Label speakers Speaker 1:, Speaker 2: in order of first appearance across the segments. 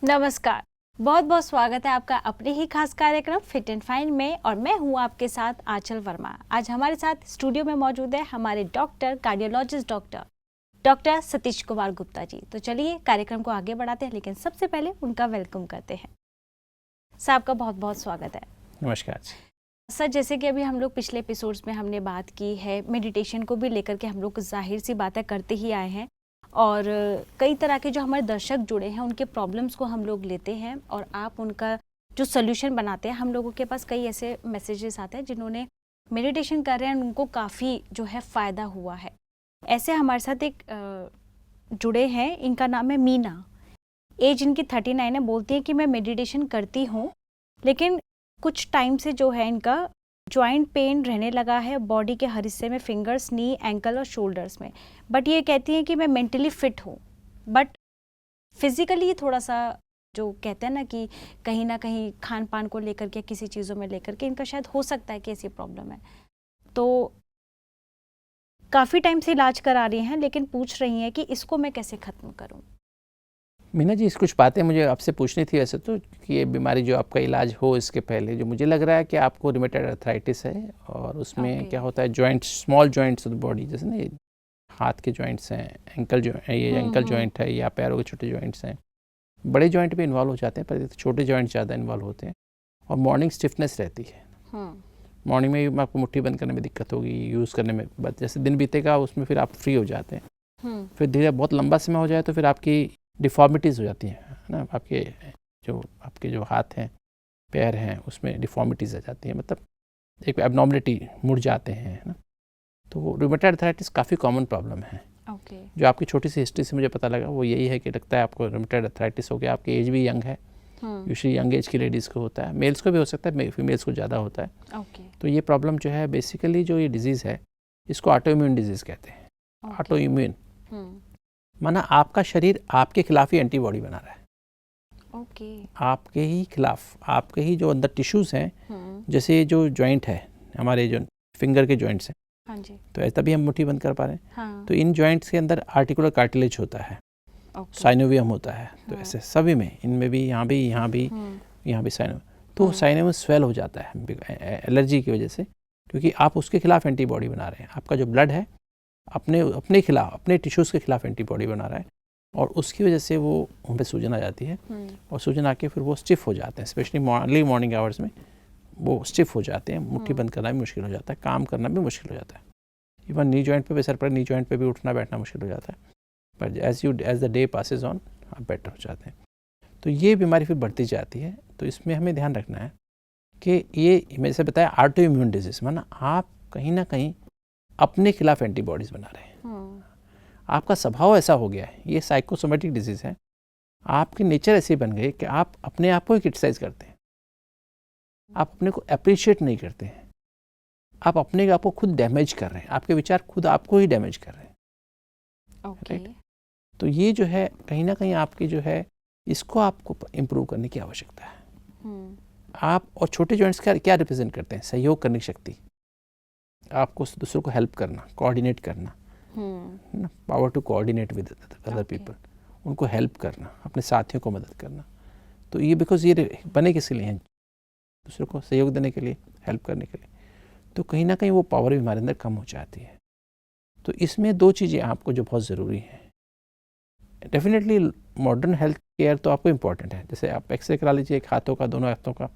Speaker 1: नमस्कार, बहुत बहुत स्वागत है आपका अपने ही खास कार्यक्रम फिट एंड फाइन में और मैं हूं आपके साथ आंचल वर्मा। आज हमारे साथ स्टूडियो में मौजूद है हमारे doctor cardiologist doctor Satish Kumar Gupta ji. तो चलिए कार्यक्रम को आगे बढ़ाते हैं, लेकिन सबसे पहले उनका वेलकम करते हैं। साहब का बहुत बहुत स्वागत है।
Speaker 2: नमस्कार
Speaker 1: सर, जैसे कि अभी हम लोग पिछले एपिसोड्स में हमने बात की है, मेडिटेशन को भी लेकर के हम लोग जाहिर सी बातें करते ही आए हैं और कई तरह के जो हमारे दर्शक जुड़े हैं उनके प्रॉब्लम्स को हम लोग लेते हैं और आप उनका जो सोल्यूशन बनाते हैं। हम लोगों के पास कई ऐसे मैसेजेस आते हैं जिन्होंने मेडिटेशन कर रहे हैं, उनको काफ़ी जो है फ़ायदा हुआ है। ऐसे हमारे साथ एक जुड़े हैं, इनका नाम है मीना। एज इनकी 39 है। बोलती है कि मैं मेडिटेशन करती हूँ लेकिन कुछ टाइम से जो है इनका जॉइंट पेन रहने लगा है बॉडी के हर हिस्से में, फिंगर्स, नी, एंकल और शोल्डर्स में। बट ये कहती हैं कि मैं मेंटली फिट हूँ, बट फिजिकली थोड़ा सा जो कहते हैं ना कहीं खान पान को लेकर के, किसी चीज़ों में लेकर के इनका शायद हो सकता है कि ऐसी प्रॉब्लम है। तो काफ़ी टाइम से इलाज करा रही हैं लेकिन पूछ रही हैं कि इसको मैं कैसे ख़त्म करूँ।
Speaker 2: मीना जी, कुछ बातें मुझे आपसे पूछनी थी वैसे तो, कि ये बीमारी जो आपका इलाज हो इसके पहले जो मुझे लग रहा है कि आपको रिमेटॉइड आर्थराइटिस है और उसमें क्या होता है joints, small joints of the body, जैसे ना ये हाथ के जॉइंट्स हैं, ये एंकल जॉइंट है या पैरों के छोटे जॉइंट्स हैं, बड़े जॉइंट भी इन्वॉल्व हो जाते हैं पर छोटे जॉइंट ज़्यादा इन्वॉल्व होते हैं। और मॉर्निंग स्टिफनेस रहती है, मॉर्निंग में आपको मुट्ठी बंद करने में दिक्कत होगी, यूज़ करने में, जैसे दिन बीतेगा उसमें फिर आप फ्री हो जाते हैं। फिर धीरे बहुत लंबा समय हो जाए तो फिर आपकी डिफ़ॉर्मिटीज़ हो जाती हैं ना, आपके जो हाथ हैं, पैर हैं, उसमें डिफ़ॉर्मिटीज़ आ जाती हैं, मतलब एक एबनॉर्मलिटी, मुड़ जाते हैं ना। तो रूमेटॉइड आर्थराइटिस काफ़ी कॉमन प्रॉब्लम है। जो आपकी छोटी सी हिस्ट्री से मुझे पता लगा वो यही है कि लगता है आपको रूमेटॉइड आर्थराइटिस हो गया। आपकी एज भी यंग है, यूजुअली यंग एज की लेडीज़ को होता है, मेल्स को भी हो सकता है, फीमेल्स को ज़्यादा होता है। तो ये प्रॉब्लम जो है बेसिकली जो ये डिजीज़ है इसको ऑटो इम्यून डिजीज़ कहते हैं। ऑटो इम्यून माना आपका शरीर आपके खिलाफ ही एंटीबॉडी बना रहा है। आपके ही खिलाफ, आपके ही जो अंदर टिश्यूज़ हैं, जैसे जो जॉइंट है हमारे, जो फिंगर के जॉइंट्स हैं, तो ऐसा भी हम मुट्ठी बंद कर पा रहे हैं। तो इन जॉइंट्स के अंदर आर्टिकुलर कार्टिलेज होता है, साइनोवियम होता है। तो ऐसे सभी में, इनमें भी, यहाँ भी साइनोवियम। तो साइनोवियम स्वेल हो जाता है एलर्जी की वजह से, क्योंकि आप उसके खिलाफ एंटीबॉडी बना रहे हैं। आपका जो ब्लड है अपने खिलाफ, अपने टिश्यूज़ के खिलाफ एंटीबॉडी बना रहा है और उसकी वजह से वो उन पर सूजन आ जाती है और सूजन आके फिर वो स्टिफ हो जाते हैं, स्पेशली अर्ली मॉर्निंग आवर्स में वो स्टिफ हो जाते हैं। मुट्ठी बंद करना भी मुश्किल हो जाता है, काम करना भी मुश्किल हो जाता है। इवन नी जॉइंट पे भी असर पड़े, नी जॉइंट पे भी उठना बैठना मुश्किल हो जाता है। पर as the day passes on आप बेटर हो जाते हैं। तो ये बीमारी फिर बढ़ती जाती है। तो इसमें हमें ध्यान रखना है कि ये मैंने से बताया ऑटो इम्यून डिजीज़, माना आप कहीं ना कहीं अपने खिलाफ एंटीबॉडीज़ बना रहे हैं। आपका स्वभाव ऐसा हो गया है, ये साइकोसोमेटिक डिजीज़ है। आपकी नेचर ऐसी बन गई कि आप अपने आप को ही क्रिटिसाइज करते हैं, आप अपने को अप्रिशिएट नहीं करते हैं, आप अपने आप को खुद डैमेज कर रहे हैं, आपके विचार खुद आपको ही डैमेज कर रहे हैं। राइट? तो ये जो है कहीं ना कहीं आपकी जो है, इसको आपको इम्प्रूव करने की आवश्यकता है। आप और छोटे जॉइंट्स क्या रिप्रेजेंट करते हैं? सहयोग करने की शक्ति, आपको दूसरों को हेल्प करना, कोऑर्डिनेट करना, power to coordinate with other people, उनको हेल्प करना, अपने साथियों को मदद करना। तो ये बिकॉज ये बने किस लिए हैं? दूसरों को सहयोग देने के लिए, हेल्प करने के लिए। तो कहीं ना कहीं वो पावर भी हमारे अंदर कम हो जाती है। तो इसमें दो चीज़ें आपको जो बहुत ज़रूरी हैं, डेफिनेटली मॉडर्न हेल्थ केयर तो आपको इम्पॉर्टेंट है। जैसे आप एक्सरे करा लीजिए एक हाथों का, दोनों हाथों का,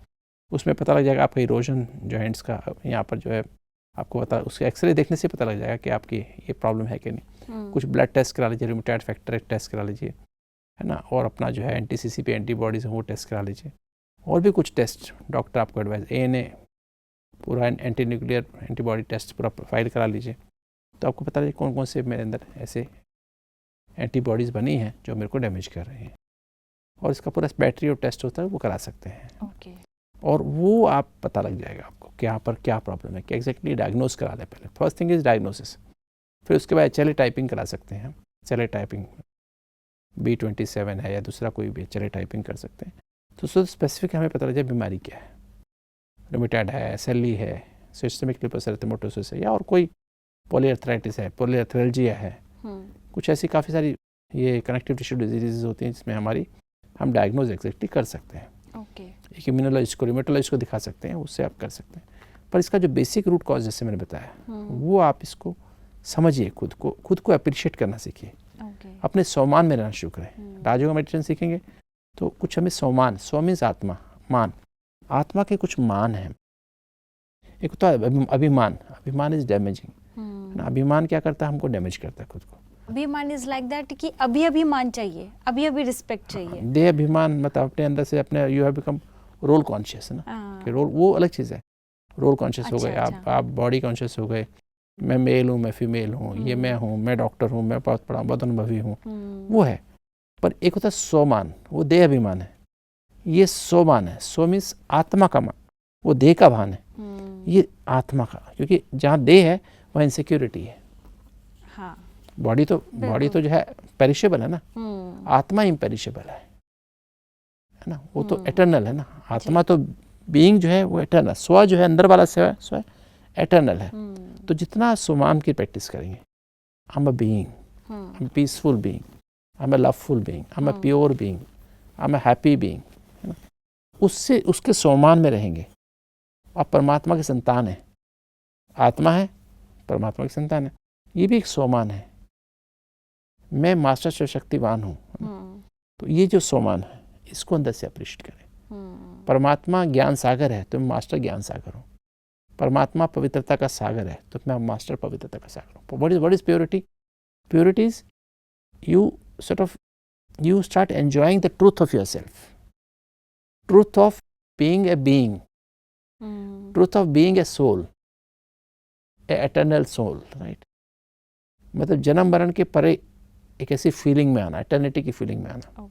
Speaker 2: उसमें पता लग जाएगा आपका इरोजन जॉइंट्स का, यहाँ पर जो है आपको पता, उसके एक्सरे देखने से पता लग जाएगा कि आपकी ये प्रॉब्लम है कि नहीं। कुछ ब्लड टेस्ट करा लीजिए, रूमेटॉइड फैक्टर टेस्ट करा लीजिए, है ना, और अपना जो है NTCCP एंटीबॉडीज़ वो टेस्ट करा लीजिए, और भी कुछ टेस्ट डॉक्टर आपको एडवाइस, ANA पूरा एंटी न्यूक्लियर एंटीबॉडी टेस्ट पूरा प्रोफाइल करा लीजिए। तो आपको पता लगे कौन कौन से मेरे अंदर ऐसे एंटीबॉडीज़ बनी हैं जो मेरे को डैमेज कर रही हैं। और इसका पूरा बैटरी और टेस्ट होता है, वो करा सकते हैं। और वो आप पता लग जाएगा आपको क्या पर क्या प्रॉब्लम है, कि एग्जैक्टली डायग्नोज करा लें पहले। First thing is diagnosis. फिर उसके बाद HLA टाइपिंग करा सकते हैं। HLA टाइपिंग B27 है या दूसरा कोई भी HLA टाइपिंग कर सकते हैं। तो उससे स्पेसिफिक हमें पता लग जाए बीमारी क्या है। रूमेटॉइड है, SLE है, सिस्टेमिक लूपस एरिथेमेटोसिस है, या और कोई पॉलीआर्थराइटिस है, पॉलीआर्थ्रेल्जिया है, कुछ ऐसी काफ़ी सारी ये कनेक्टिव टिश्यू डिजीज़ होती हैं जिसमें हमारी हम डायग्नोज एग्जैक्टली कर सकते हैं।
Speaker 1: ओके।
Speaker 2: एक इम्यूनोलॉजिस्ट को, रिमेटोलॉजिस्ट को दिखा सकते हैं, उससे आप कर सकते हैं। पर इसका जो बेसिक रूट कॉज जैसे मैंने बताया, वो आप इसको समझिए, खुद को अप्रिशिएट करना सीखिए, अपने स्वामान में रहना शुरू करें। राजयोग मेडिटेशन सीखेंगे तो कुछ हमें स्वामान, स्व मीन्स आत्मा, मान, आत्मा के कुछ मान हैं। एक होता है अभिमान, अभिमान इज डैमेजिंग। अभिमान क्या करता है, हमको डैमेज करता है खुद को।
Speaker 1: अभिमान इज लाइक दैट कि अभी मान चाहिए, अभी रिस्पेक्ट चाहिए।
Speaker 2: देह अभिमान मतलब अपने अंदर से अपने, you have become role conscious है ना, कि रोल वो अलग चीज़ है। रोल कॉन्शियस हो गए आप बॉडी कॉन्शियस हो गए, मैं मेल हूँ, मैं फीमेल हूँ, ये मैं हूँ, मैं डॉक्टर हूँ, मैं बहुत बड़ा बहुत अनुभवी हूँ, वो है। पर एक होता है स्वमान, वो देह अभिमान है, ये स्वमान है। स्व मीन्स आत्मा का मान, वो देह का भान है, ये आत्मा का, क्योंकि जहाँ देह है वहाँ इनसिक्योरिटी है।
Speaker 1: हाँ,
Speaker 2: बॉडी तो जो है पेरिशेबल है ना, आत्मा इम्पेरिशेबल है ना, वो तो एटर्नल है ना। आत्मा तो बीइंग जो है वो एटर्नल, स्व जो है अंदर वाला स्व एटर्नल है। तो जितना स्वमान की प्रैक्टिस करेंगे, I am a being, I am peaceful being, I am a loveful being, I am a pure being, I am a happy being, है ना, उससे उसके स्वमान में रहेंगे। आप परमात्मा की संतान है, आत्मा है, परमात्मा की संतान है, ये भी एक स्वमान है। मैं मास्टर सर्वशक्तिवान हूँ, तो ये जो स्वमान है इसको अंदर से अप्रिशिएट करें। परमात्मा ज्ञान सागर है तो मैं मास्टर ज्ञान सागर हूँ। परमात्मा पवित्रता का सागर है तो मैं मास्टर पवित्रता का सागर हूँ। What is purity? Purity is you start enjoying the truth of yourself, truth of being a being, truth of being a soul, a eternal soul, right? मतलब जन्म मरण के परे एक ऐसी फीलिंग में आना, एटर्निटी की फीलिंग में आना,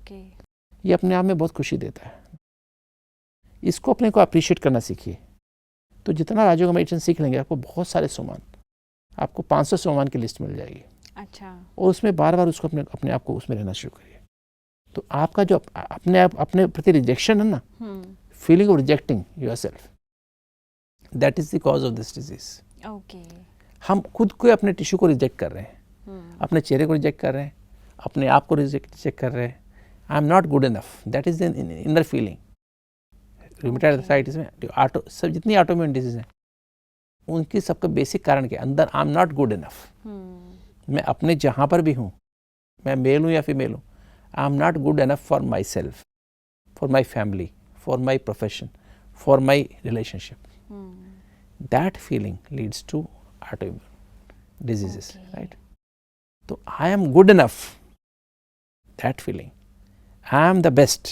Speaker 2: ये अपने आप में बहुत खुशी देता है। इसको अपने को अप्रिशिएट करना सीखिए। तो जितना राजयोग मेडिटेशन सीख लेंगे, आपको बहुत सारे सोमान, आपको 500 सोमान की लिस्ट मिल जाएगी।
Speaker 1: अच्छा।
Speaker 2: और उसमें बार बार उसको अपने आप को उसमें रहना शुरू करिए। तो आपका जो अपने प्रति रिजेक्शन है ना, feeling of rejecting yourself, that is the cause of this disease.
Speaker 1: Okay. हम
Speaker 2: खुद को, अपने टिश्यू को रिजेक्ट कर रहे हैं, अपने चेहरे को रिजेक्ट कर रहे हैं, अपने आप को रिजेक्ट कर रहे हैं। आई am not good enough, that is the inner feeling. Rheumatoid arthritis में सब जितनी ऑटोइम्यून डिजीज हैं, उनकी सबका बेसिक कारण के अंदर आई एम नॉट गुड इनफ। मैं अपने जहाँ पर भी हूँ, मैं मेल हूँ या फीमेल हूँ, I am not good enough for myself, for my family, for my profession, for my relationship. That feeling leads to autoimmune diseases, right? So I am good enough. That feeling, I am the best.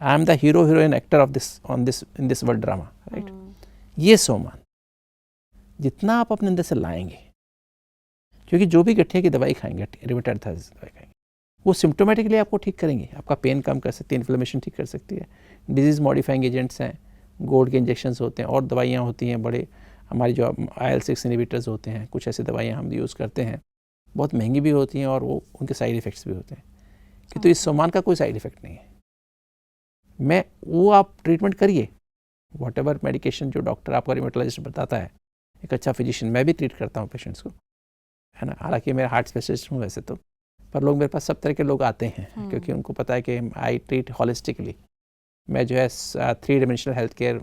Speaker 2: I am the hero, heroine, actor of in this world drama, right? ये सोमान जितना आप अपने अंदर से लाएंगे, क्योंकि जो भी गठिया की दवाई खाएंगे, रूमेटॉइड आर्थराइटिस दवाई खाएंगे, वो सिम्टोमेटिकली आपको ठीक करेंगे, आपका पेन कम कर सकती है, इन्फ्लेमेशन ठीक कर सकती है। डिजीज़ मॉडिफाइंग एजेंट्स हैं, गोल्ड के इंजेक्शंस होते हैं और दवाइयाँ होती हैं, बड़े हमारी जो IL-6 इनहिबिटर्स होते हैं, कुछ ऐसी दवाइयाँ हम यूज़ करते हैं, बहुत महंगी भी होती हैं और वो उनके साइड इफ़ेक्ट्स भी होते हैं। कि तो इस सोमान का कोई साइड इफ़ेक्ट नहीं है। वो आप ट्रीटमेंट करिए, वॉट एवर मेडिकेशन जो डॉक्टर आपका रिमेटोलॉजिस्ट बताता है, एक अच्छा फिजिशियन, मैं भी ट्रीट करता हूँ पेशेंट्स को, है ना। हालांकि मैं हार्ट स्पेशलिस्ट हूँ वैसे तो, पर लोग मेरे पास सब तरह के लोग आते हैं, क्योंकि उनको पता है कि आई ट्रीट हॉलिस्टिकली। मैं जो है 3 डायमेंशनल हेल्थ केयर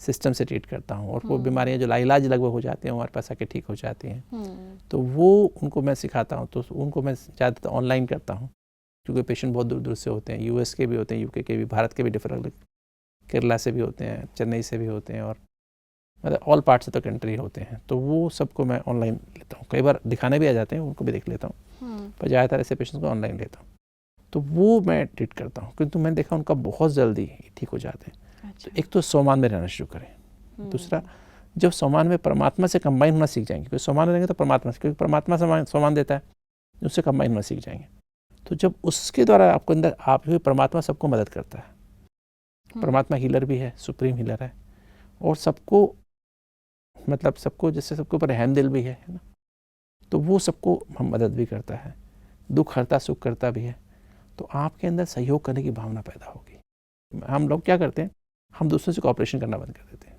Speaker 2: सिस्टम से ट्रीट करता हूँ, और वो बीमारियाँ जो लाइलाज लगभग हो जाती हैं, हमारे पास आके ठीक हो जाती हैं। तो वो उनको मैं सिखाता हूँ, तो उनको मैं ज़्यादातर ऑनलाइन करता हूँ, क्योंकि पेशेंट बहुत दूर दूर से होते हैं, US के भी होते हैं, UK के भी, भारत के भी डिफरेंट, केरला से भी होते हैं, चेन्नई से भी होते हैं, और मतलब all parts of the country होते हैं। तो वो सबको मैं ऑनलाइन लेता हूँ, कई बार दिखाने भी आ जाते हैं, उनको भी देख लेता हूँ, पर ज़्यादातर ऐसे पेशेंट्स को ऑनलाइन लेता हूँ। तो वो मैं ट्रीट करता हूँ, किंतु मैंने देखा उनका बहुत जल्दी ठीक हो जाते हैं। अच्छा। तो एक तो सोमान में रहना शुरू करें, दूसरा जब सोमान में परमात्मा से कंबाइन होना सीख जाएंगे, क्योंकि सोमान रहेंगे तो परमात्मा से, क्योंकि परमात्मा सोमान देता है, उससे कंबाइन होना सीख जाएंगे। तो जब उसके द्वारा आपको अंदर आप परमात्मा सबको मदद करता है, परमात्मा हीलर भी है, सुप्रीम हीलर है, और सबको मतलब सबको जैसे सबके ऊपर रहम दिल भी है ना, तो वो सबको हम मदद भी करता है, दुख हरता सुख करता भी है। तो आपके अंदर सहयोग करने की भावना पैदा होगी। हम लोग क्या करते हैं, हम दूसरों से कोऑपरेशन करना बंद कर देते हैं,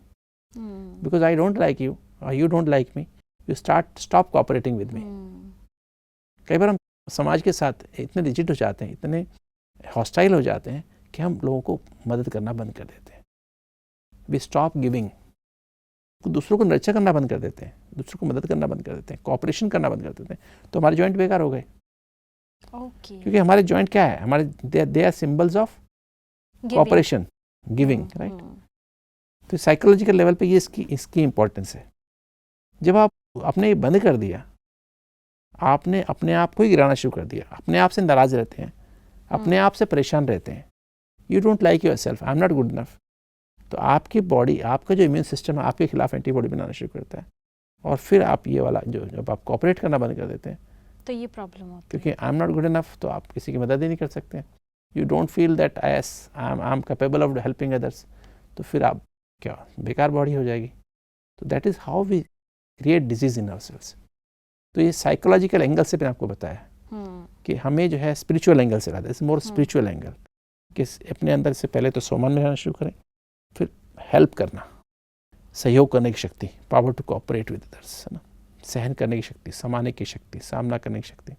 Speaker 2: because I don't like you और you don't like me, you stop cooperating with me. कई बार हम समाज के साथ इतने रिजिड हो जाते हैं, इतने हॉस्टाइल हो जाते हैं कि हम लोगों को मदद करना बंद कर देते हैं। वी स्टॉप गिविंग, दूसरों को नर्चर करना बंद कर देते हैं, दूसरों को मदद करना बंद कर देते हैं, कोऑपरेशन करना बंद कर देते हैं, तो हमारे जॉइंट बेकार हो गए। क्योंकि हमारे जॉइंट क्या है, हमारे they are symbols of cooperation, giving, right. तो साइकोलॉजिकल लेवल पे ये इसकी इंपॉर्टेंस है। जब आप आपने ये बंद कर दिया, आपने अपने आप को ही गिराना शुरू कर दिया, अपने आप से नाराज रहते हैं, अपने आप से परेशान रहते हैं, you don't like your self, I am not good enough, तो आपकी बॉडी, आपका जो इम्यून सिस्टम है आपके खिलाफ एंटीबॉडी बनाना शुरू करता है, और फिर आप ये वाला जब आप कोऑपरेट करना बंद कर देते हैं
Speaker 1: तो ये प्रॉब्लम होती है।
Speaker 2: क्योंकि I am not good enough, तो आप किसी की मदद ही नहीं कर सकते। You don't feel that I am capable of helping others, तो फिर आप क्या बेकार बॉडी हो जाएगी। तो that is how we create disease in ourselves. तो ये साइकोलॉजिकल एंगल से मैंने आपको बताया कि हमें जो है स्पिरिचुअल एंगल से लाते हैं, मोर स्पिरिचुअल एंगल, कि अपने अंदर से पहले तो सम्मान में रहना शुरू करें, फिर हेल्प करना, सहयोग करने की शक्ति, power to cooperate with others, है ना, सहन करने की शक्ति, समाने की शक्ति, सामना करने की शक्ति।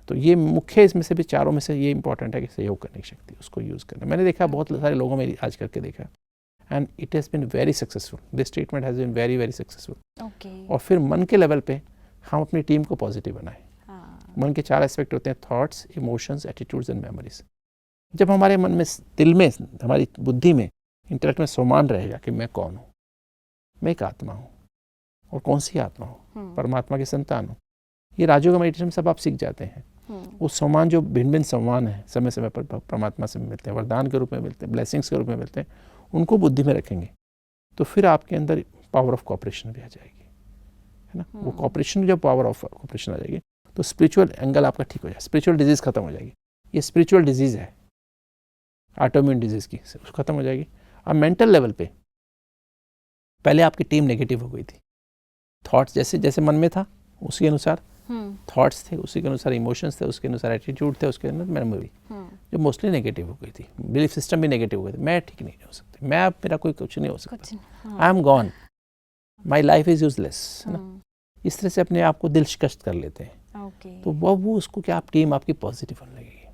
Speaker 2: तो ये मुख्य इसमें से भी चारों में से ये इंपॉर्टेंट है कि सहयोग करने की शक्ति, उसको यूज़ करना। मैंने देखा बहुत सारे लोगों में आज करके देखा, and it has been very successful, this treatment has been very very successful. और फिर मन के लेवल पे हम अपनी टीम को पॉजिटिव बनाएं। मन के 4 एस्पेक्ट होते हैं, thoughts, emotions, attitudes and memories. जब हमारे मन में, दिल में, हमारी बुद्धि में, इंटेलेक्ट में सम्मान रहेगा कि मैं कौन हूँ, मैं एक आत्मा हूँ, और कौन सी आत्मा हूँ, परमात्मा की संतान हूँ। ये राजयोग मेडिटेशन में सब आप सीख जाते हैं। वो सम्मान जो भिन्न भिन्न सम्मान है, समय समय पर परमात्मा से मिलते हैं, वरदान के रूप में मिलते हैं, ब्लेसिंग्स के रूप में मिलते हैं, उनको बुद्धि में रखेंगे तो फिर आपके अंदर पावर ऑफ कोऑपरेशन भी आ जाएगी, है ना। वो कोऑपरेशन, जब पावर ऑफ कोऑपरेशन आ जाएगी तो स्पिरिचुअल एंगल आपका ठीक हो जाएगा, स्पिरिचुअल डिजीज खत्म हो जाएगी। ये स्पिरिचुअल डिजीज है ऑटोइम्यून डिजीज की, खत्म हो जाएगी। अब मेंटल लेवल पे पहले आपकी टीम नेगेटिव हो गई थी, थॉट्स जैसे जैसे मन में था उसी अनुसार थॉट्स थे, उसी के अनुसार इमोशंस थे, उसके अनुसार एटीट्यूड थे, उसके अंदर मेमोरी जो मोस्टली नेगेटिव हो गई थी, बिलीफ सिस्टम भी नेगेटिव हो गए थे। मैं ठीक नहीं हो सकती, मैं अब मेरा कोई कुछ नहीं हो सकता, I am gone, my life is useless, है ना। इस तरह से अपने आप को दिल शिकस्त कर लेते हैं। तो वो उसको क्या, आप टीम आपकी पॉजिटिव होने लगेगी,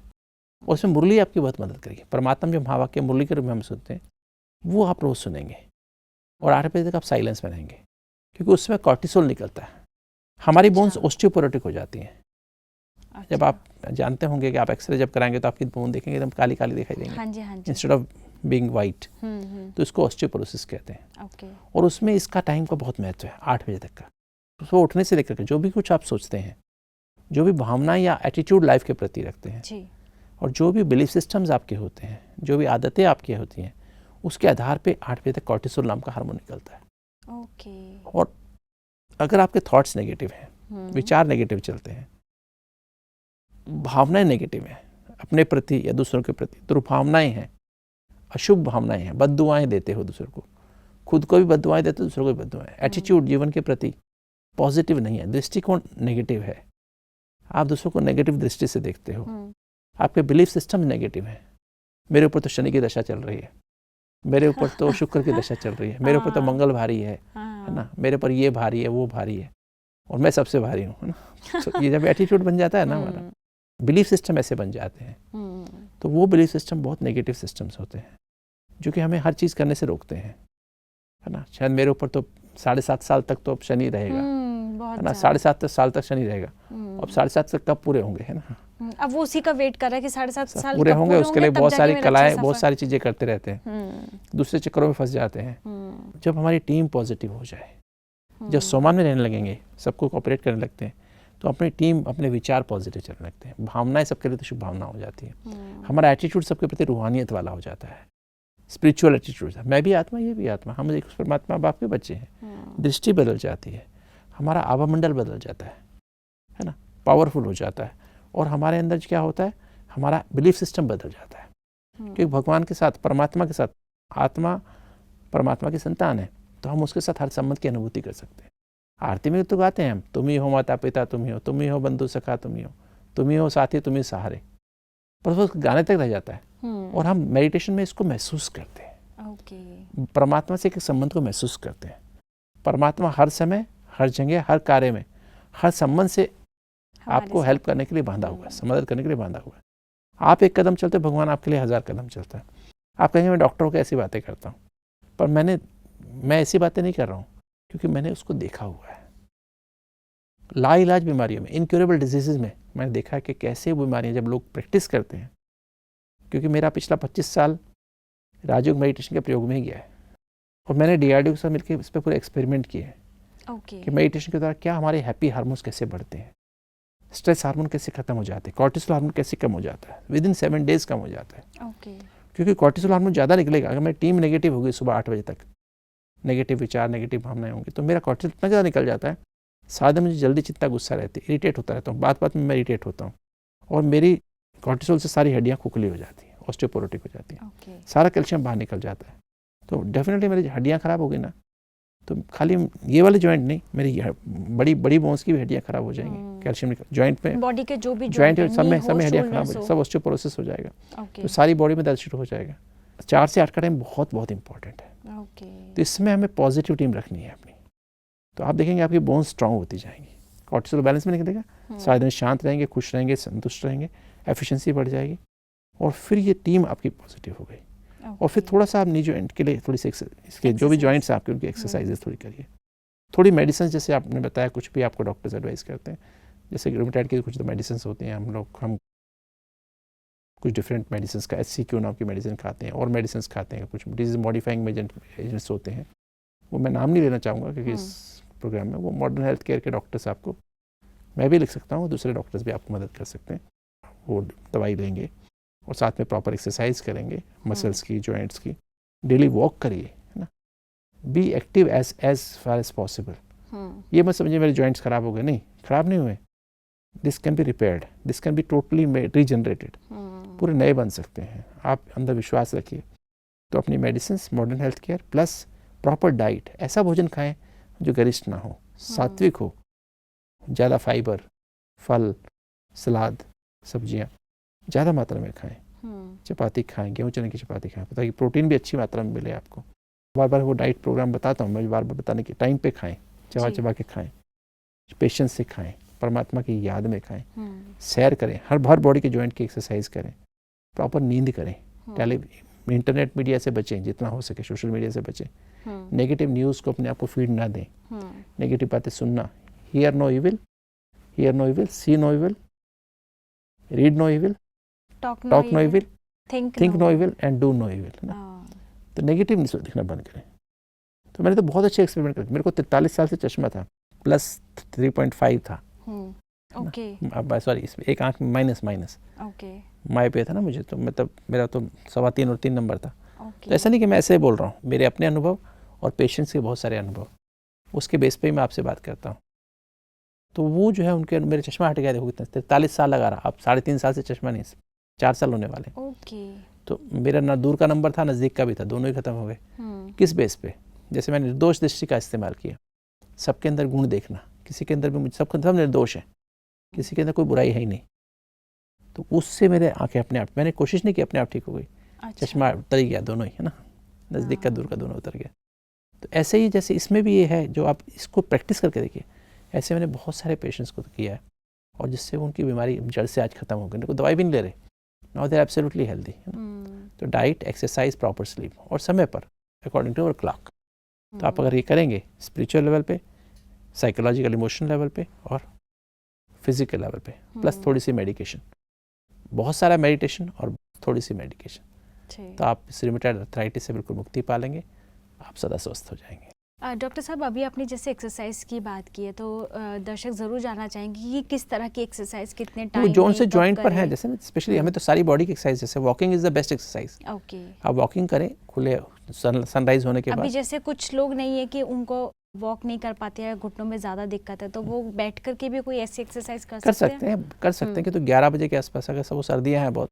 Speaker 2: और उसमें मुरली आपकी बहुत मदद करेगी। परमात्मा जो महावाक्य मुरली के रूप में हम सुनते हैं वो आप रोज सुनेंगे, और 8 बजे तक आप साइलेंस में रहेंगे, क्योंकि उसमें कॉर्टिसोल निकलता है, हमारी बोन्स ऑस्टियोपोरोटिक हो जाती हैं। जब आप जानते होंगे कि आप एक्सरे जब कराएंगे तो आपकी बोन देखेंगे एकदम काली काली दिखाई देंगे, इंस्टेड ऑफ बीइंग वाइट, तो इसको ऑस्टियोपोरोसिस कहते हैं। और उसमें इसका टाइम का बहुत महत्व है, 8 बजे तक का। तो उठने से लेकर के जो भी कुछ आप सोचते हैं, जो भी भावनाएं या एटीट्यूड लाइफ के प्रति रखते हैं, और जो भी बिलीफ सिस्टम्स आपके होते हैं, जो भी आदतें आपकी होती हैं, उसके आधार पे 8 बजे तक कॉर्टिसोल नाम का हार्मोन निकलता है। और अगर आपके थॉट्स नेगेटिव हैं, विचार नेगेटिव चलते हैं, भावनाएं नेगेटिव हैं अपने प्रति या दूसरों के प्रति, दुर्भावनाएं हैं, अशुभ भावनाएं हैं, बद्दुआएं देते हो दूसरों को, खुद को भी बद्दुआएं देते हो, दूसरों को भी बद्दुआएं, एटीट्यूड जीवन के प्रति पॉजिटिव नहीं है, दृष्टिकोण नेगेटिव है, आप दूसरों को नेगेटिव दृष्टि से देखते हो, आपके बिलीफ सिस्टम नेगेटिव है। मेरे ऊपर तो शनि की दशा चल रही है, मेरे ऊपर तो शुक्र की दशा चल रही है, मेरे ऊपर तो मंगल भारी है ना, मेरे ऊपर ये भारी है, वो भारी है, और मैं सबसे भारी हूँ, है ना। तो ये जब एटीट्यूड बन जाता है ना, हमारा बिलीफ सिस्टम ऐसे बन जाते हैं, तो वो बिलीफ सिस्टम बहुत नेगेटिव सिस्टम्स होते हैं, जो कि हमें हर चीज़ करने से रोकते हैं, है ना। शायद मेरे ऊपर तो 7.5 साल तक तो अब शनि रहेगा, है ना, 7.5 साल तक शनि रहेगा, अब 7.5 तक कब पूरे होंगे, है ना।
Speaker 1: अब वो उसी का वेट कर रहा है कि 7.5 साल
Speaker 2: पूरे होंगे, उसके लिए बहुत सारी कलाएं, बहुत सारी चीजें करते रहते हैं, दूसरे चक्करों में फंस जाते हैं। जब हमारी टीम पॉजिटिव हो जाए, जब सम्मान में रहने लगेंगे, सबको कोऑपरेट करने लगते हैं, तो अपनी टीम, अपने विचार पॉजिटिव चलने लगते हैं, भावनाएं सबके लिए तो शुभ भावना हो जाती है, हमारा एटीट्यूड सबके प्रति रूहानियत वाला हो जाता है, स्पिरिचुअल एटीट्यूड, मैं भी आत्मा, ये भी आत्मा, हम एक परमात्मा बाप के बच्चे हैं, दृष्टि बदल जाती है, हमारा आभामंडल बदल जाता है ना, पावरफुल हो जाता है, और हमारे अंदर क्या होता है, हमारा बिलीफ सिस्टम बदल जाता है, क्योंकि भगवान के साथ, परमात्मा के साथ, आत्मा परमात्मा की संतान है, तो हम उसके साथ हर संबंध की अनुभूति कर सकते हैं। आरती में तो गाते हैं हम, तुम ही हो माता पिता, तुम ही हो बंधु सखा, तुम ही हो साथी, तुम ही सहारे, पर वो गाने तक रह जाता है, और हम मेडिटेशन में इसको महसूस करते हैं, परमात्मा से एक संबंध को महसूस करते हैं। परमात्मा हर समय, हर जगह, हर कार्य में, हर संबंध से आपको हेल्प करने के लिए बांधा हुआ है, मदद करने के लिए बांधा हुआ है, आप एक कदम चलते, भगवान आपके लिए 1000 कदम चलता है। आप कहेंगे मैं डॉक्टरों को ऐसी बातें करता हूँ, पर मैं ऐसी बातें नहीं कर रहा हूँ, क्योंकि मैंने उसको देखा हुआ है। लाइलाज बीमारियों में, इनक्योरेबल डिजीज़ में मैंने देखा है कि कैसे बीमारियाँ जब लोग प्रैक्टिस करते हैं, क्योंकि मेरा पिछला 25 साल राजयोग मेडिटेशन के प्रयोग में ही गया है, और मैंने DRDO के साथ मिलकर इस पर पूरे एक्सपेरिमेंट किए हैं कि मेडिटेशन के द्वारा क्या हमारे हैप्पी हार्मोन्स कैसे बढ़ते हैं, स्ट्रेस हार्मोन कैसे खत्म हो जाते हैं, कॉर्टिसोल हार्मोन कैसे कम हो जाता है, विद इन 7 days कम हो जाता है। क्योंकि कॉर्टिसोल हार्मोन ज़्यादा निकलेगा, अगर मेरी टीम नेगेटिव होगी सुबह 8 बजे तक, नेगेटिव विचार, नेगेटिव भावनाएं होंगी, तो मेरा कॉर्टिसोल इतना ज़्यादा निकल जाता है, साथ मुझे जल्दी चिंता, गुस्सा रहती है, इरिटेट होता रहता हूँ, बात बात में मैं इरिटेट होता हूँ, और मेरी कॉर्टिसोल से सारी हड्डियाँ खोखली हो जाती हैं, ऑस्टियोपोरोटिक हो जाती हैं, सारा कैल्शियम बाहर निकल जाता है। तो डेफिनेटली मेरी हड्डियाँ ख़राब हो गई ना, तो खाली ये वाले जॉइंट नहीं, मेरी बड़ी बड़ी बोन्स की भी हड्डियाँ ख़राब हो जाएंगी, कैल्शियम जॉइंट में,
Speaker 1: बॉडी के जो भी
Speaker 2: जॉइंट सब में हड्डियाँ ख़राब हो जाएगी, सब ऑस्टियोपोरोसिस हो जाएगा, तो सारी बॉडी में दर्द शुरू हो जाएगा। 4 से 8 का टाइम बहुत बहुत इंपॉर्टेंट है। तो इसमें हमें पॉजिटिव टीम रखनी है अपनी, तो आप देखेंगे आपकी बोन्स स्ट्रांग होती जाएंगी, कॉर्टिसोल बैलेंस में निकलेगा, सारे दिन शांत रहेंगे, खुश रहेंगे, संतुष्ट रहेंगे, एफिशिएंसी बढ़ जाएगी, और फिर ये टीम आपकी पॉजिटिव हो गई। और फिर थोड़ा सा आप नी जॉइंट के लिए थोड़ी सी इसके जो भी जॉइंट्स आपके उनकी एक्सरसाइजेस थोड़ी करिए, थोड़ी मेडिसिन जैसे आपने बताया, कुछ भी आपको डॉक्टर्स एडवाइस करते हैं, जैसे रूमेटॉइड की कुछ तो मेडिसिन होती हैं, हम कुछ डिफरेंट मेडिसिन का HCQ नाम की मेडिसिन खाते हैं, और मेडिसिन खाते हैं, कुछ डिजीज मॉडिफाइंग एजेंट्स होते हैं, वो मैं नाम नहीं लेना चाहूँगा क्योंकि इस प्रोग्राम में वो मॉडर्न हेल्थ केयर के डॉक्टर्स आपको, मैं भी लिख सकता हूँ, दूसरे डॉक्टर्स भी आपको मदद कर सकते हैं, वो दवाई लेंगे और साथ में प्रॉपर एक्सरसाइज करेंगे, मसल्स की, जॉइंट्स की, डेली वॉक करिए, है ना, be active as far as possible. ये मत समझिए मेरे जॉइंट्स खराब हो गए, नहीं, खराब नहीं हुए, this can be repaired, this can be totally regenerated, पूरे नए बन सकते हैं, आप अंदर विश्वास रखिए। तो अपनी medicine, modern health care plus proper diet, ऐसा भोजन खाएं जो गरिष्ठ ना हो, सात्विक हो, ज़्यादा फाइबर, फल, सलाद, सब्जियां ज़्यादा मात्रा में खाएं, चपाती खाएं, गेहूं चने की चपाती खाएं, ताकि प्रोटीन भी अच्छी मात्रा में मिले आपको। बार बार वो डाइट प्रोग्राम बताता हूँ, मैं बार बार बताने के टाइम पे खाएं, चबा चबा के खाएं, पेशेंस से खाएं, परमात्मा की याद में खाएं, सैर करें, हर बॉडी के जॉइंट की एक्सरसाइज करें, प्रॉपर नींद करें, इंटरनेट मीडिया से बचें, जितना हो सके सोशल मीडिया से बचें, नेगेटिव न्यूज़ को अपने आप को फीड ना दें, नेगेटिव बातें सुनना, hear no evil, see no evil, read no evil, talk no evil, think no evil and do no evil. तो नेगेटिव न्यूज़ दिखना बंद करें। तो मैंने तो बहुत अच्छे एक्सपेरिमेंट करे, मेरे को 43 साल से चश्मा था, प्लस 3.5 था, ओके, सॉरी इसमें एक आंख में माइनस, ओके, माई पे था ना मुझे, तो मतलब मेरा तो 3.25 और 3 नंबर था। तो ऐसा नहीं कि मैं ऐसे ही बोल रहा हूँ, मेरे अपने अनुभव और पेशेंट्स के बहुत सारे अनुभव, उसके बेस पे ही मैं आपसे बात करता हूँ। तो वो जो है उनके, मेरे चश्मा हट गया, देखो कितना 43 साल लगा रहा, अब 3.5 साल से चश्मा नहीं, 4 साल होने वाले। तो मेरा ना दूर का नंबर था, नज़दीक का भी था, दोनों ही खत्म हो गए। किस बेस पे? जैसे मैंने निर्दोष दृष्टि का इस्तेमाल किया, सबके अंदर गुण देखना, किसी के अंदर भी मुझे सब निर्दोष है, किसी के अंदर कोई बुराई है ही नहीं, तो उससे मेरे आंखें अपने आप, मैंने कोशिश नहीं की, अपने आप ठीक हो गई। अच्छा। चश्मा उतर ही गया, दोनों ही, है ना, नज़दीक का दूर का दोनों उतर गया। तो ऐसे ही जैसे इसमें भी ये है, जो आप इसको प्रैक्टिस करके देखिए, ऐसे मैंने बहुत सारे पेशेंट्स को किया है, और जिससे उनकी बीमारी जड़ से आज खत्म हो गई, उनको दवाई भी नहीं ले रहे, now they are absolutely healthy, है ना। तो डाइट, एक्सरसाइज, प्रॉपर स्लीप, और समय पर अकॉर्डिंग टू अवर क्लॉक। तो आप अगर ये करेंगे स्पिरिचुअल लेवल पे, साइकोलॉजिकल इमोशनल लेवल पे, और फिजिकल लेवल पे, प्लस थोड़ी सी मेडिकेशन, बहुत सारा मेडिटेशन और थोड़ी सी मेडिकेशन, तो आप इस रूमेटॉइड आर्थराइटिस से बिल्कुल मुक्ति पा लेंगे, आप सदा स्वस्थ हो जाएंगे।
Speaker 1: डॉक्टर साहब, अभी आपने जैसे एक्सरसाइज की बात की है, तो दर्शक ज़रूर जानना चाहेंगे कि किस तरह की एक्सरसाइज कितने टाइम में,
Speaker 2: जोन से जॉइंट पर है, जैसे स्पेशली हमें तो सारी बॉडी की एक्सरसाइज, जैसे walking is the best exercise. Okay, आप वॉकिंग करें खुले सनराइज होने के बाद। अभी
Speaker 1: जैसे कुछ लोग नहीं है कि उनको वॉक नहीं कर पाते हैं, घुटनों में ज़्यादा दिक्कत है, तो वो बैठ करके भी कोई ऐसी एक्सरसाइज कर सकते हैं
Speaker 2: कि तो 11 बजे के आसपास, अगर सब सर्दियाँ हैं बहुत,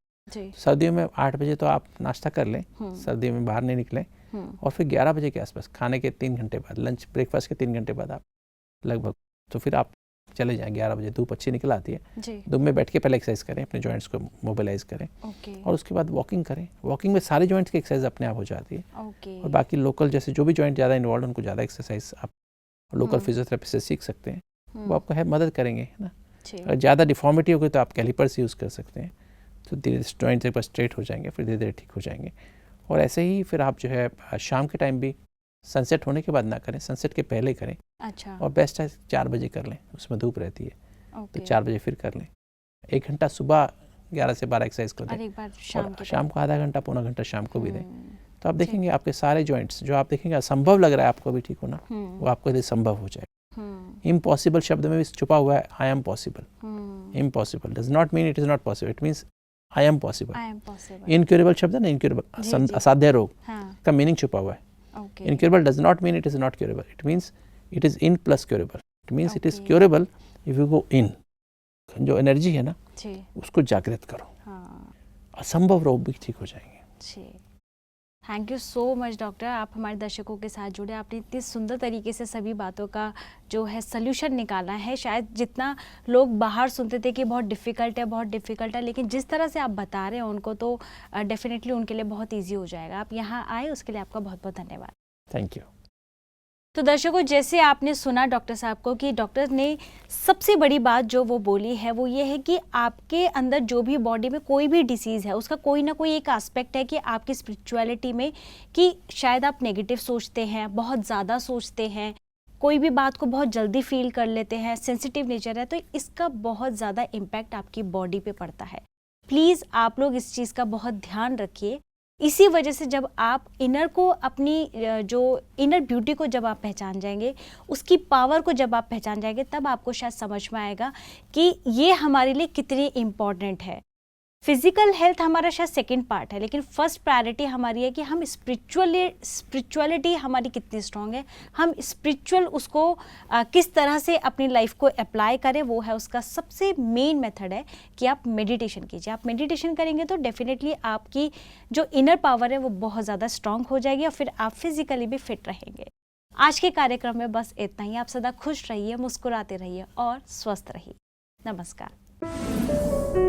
Speaker 2: सर्दियों में 8 बजे तो आप नाश्ता कर लें, सर्दियों में बाहर नहीं निकलें, और फिर 11 बजे के आसपास, खाने के 3 घंटे बाद, लंच ब्रेकफास्ट के 3 घंटे बाद आप लगभग, तो फिर आप चले जाएं 11 बजे, धूप अच्छी निकल आती है, धूप में बैठ के पहले एक्सरसाइज करें, अपने जॉइंट्स को मोबिलाइज करें, और उसके बाद वॉकिंग करें। वॉकिंग में सारे जॉइंट्स की एक्सरसाइज अपने आप हो जाती है, और बाकी लोकल जैसे जो भी जॉइंट ज़्यादा इन्वॉल्व, उनको ज़्यादा एक्सरसाइज आप लोकल फिजियोथेरेपी से सीख सकते हैं, वो आपको है मदद करेंगे, है ना। अगर ज़्यादा डिफॉर्मिटी होगी तो आप कैलिपर्स यूज़ कर सकते हैं, तो धीरे धीरे जॉइंट्स एक बार स्ट्रेट हो जाएंगे, फिर धीरे धीरे ठीक हो जाएंगे। और ऐसे ही फिर आप जो है शाम के टाइम भी सनसेट होने के बाद ना करें, सनसेट के पहले करें।
Speaker 1: अच्छा।
Speaker 2: और बेस्ट है 4 बजे कर लें, उसमें धूप रहती है।
Speaker 1: ओके।
Speaker 2: तो 4 बजे फिर कर लें। 1 घंटा सुबह 11 से 12 एक्सरसाइज कर
Speaker 1: और
Speaker 2: दें,
Speaker 1: एक बार
Speaker 2: और शाम को आधा घंटा पौना घंटा शाम को भी दें। तो आप
Speaker 1: ठीक।
Speaker 2: देखेंगे आपके सारे जॉइंट्स जो आप देखेंगे असंभव लग रहा है आपको अभी ठीक होना, वो आपको यदि संभव हो जाए। इम्पॉसिबल शब्द में भी छुपा हुआ है I am possible. Impossible does not mean it is not possible, it means I am possible. Incurable शब्द है ना, इनक्यूरेबल असाध्य रोग का मीनिंग छुपा हुआ है। Incurable does not mean it is not curable. It means it is in plus curable. It means it is curable if you go in. जो एनर्जी है ना उसको जागृत करो, असंभव रोग भी ठीक हो जाएंगे।
Speaker 1: Thank you so much doctor, आप हमारे दर्शकों के साथ जुड़े, आपने इतनी सुंदर तरीके से सभी बातों का जो है सल्यूशन निकाला है। शायद जितना लोग बाहर सुनते थे कि बहुत डिफ़िकल्ट है, लेकिन जिस तरह से आप बता रहे हैं उनको तो डेफिनेटली उनके लिए बहुत ईजी हो जाएगा। आप यहाँ आए उसके लिए आपका बहुत बहुत धन्यवाद।
Speaker 2: Thank you.
Speaker 1: तो दर्शकों, जैसे आपने सुना डॉक्टर साहब को कि डॉक्टर ने सबसे बड़ी बात जो वो बोली है वो ये है कि आपके अंदर जो भी बॉडी में कोई भी डिसीज़ है उसका कोई ना कोई एक एस्पेक्ट है कि आपकी स्पिरिचुअलिटी में कि शायद आप नेगेटिव सोचते हैं, बहुत ज़्यादा सोचते हैं, कोई भी बात को बहुत जल्दी फील कर लेते हैं, सेंसिटिव नेचर है, तो इसका बहुत ज़्यादा इम्पैक्ट आपकी बॉडी पे पड़ता है। प्लीज़ आप लोग इस चीज़ का बहुत ध्यान रखिए। इसी वजह से जब आप इनर को, अपनी जो इनर ब्यूटी को जब आप पहचान जाएंगे, उसकी पावर को जब आप पहचान जाएंगे, तब आपको शायद समझ में आएगा कि ये हमारे लिए कितनी इम्पॉर्टेंट है। फिजिकल हेल्थ हमारा शायद सेकंड पार्ट है, लेकिन फर्स्ट प्रायोरिटी हमारी है कि हम स्पिरिचुअलिटी हमारी कितनी स्ट्रांग है, हम स्पिरिचुअल उसको किस तरह से अपनी लाइफ को अप्लाई करें, वो है उसका सबसे मेन मेथड है कि आप मेडिटेशन कीजिए। आप मेडिटेशन करेंगे तो डेफिनेटली आपकी जो इनर पावर है वो बहुत ज़्यादा स्ट्रांग हो जाएगी और फिर आप फिजिकली भी फिट रहेंगे। आज के कार्यक्रम में बस इतना ही। आप सदा खुश रहिए, मुस्कुराते रहिए और स्वस्थ रहिए। नमस्कार।